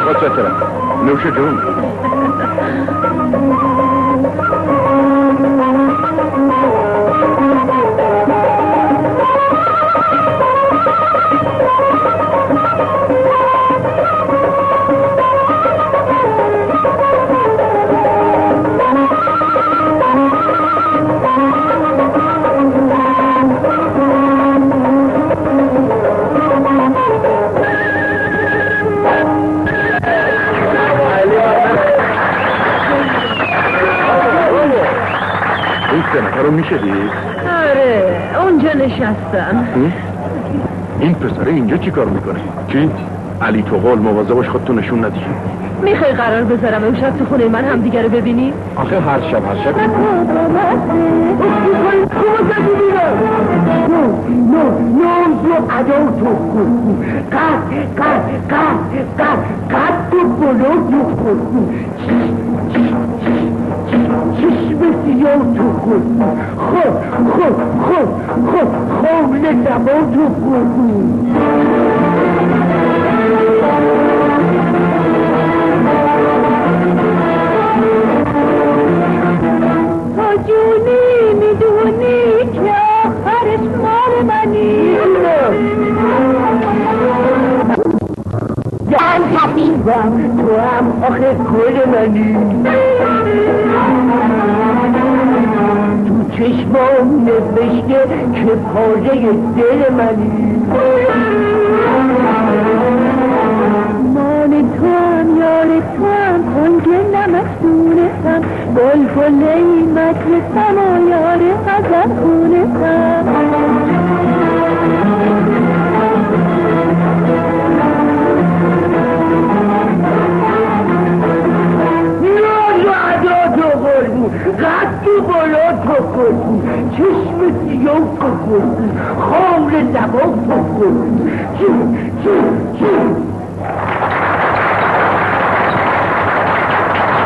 متشکرم. نوش جون. رو میشه دید؟ آره اونجا نشستم. این پسره اینجا چی کار میکنه؟ چی؟ علی تو قول مواظبش خودتو نشون ندی. میخوای قرار بذارم امشب تو خونه من هم دیگه رو ببینی؟ آخه هر شب چشم سیاه تو خود خب نزمان تو خود تا جونی میدونی که آخرش مال منی. جان حبیبم تو هم آخه کل منی. تو چشمام نوشته که پاره دل منی. مال تو هم یار تو هم تنگ نمستونستم بلبل مجلسم و یار غزل خونستم. قد تو بالا تو کنی چشم سیاه تو کنی خامر زبان تو کنی چی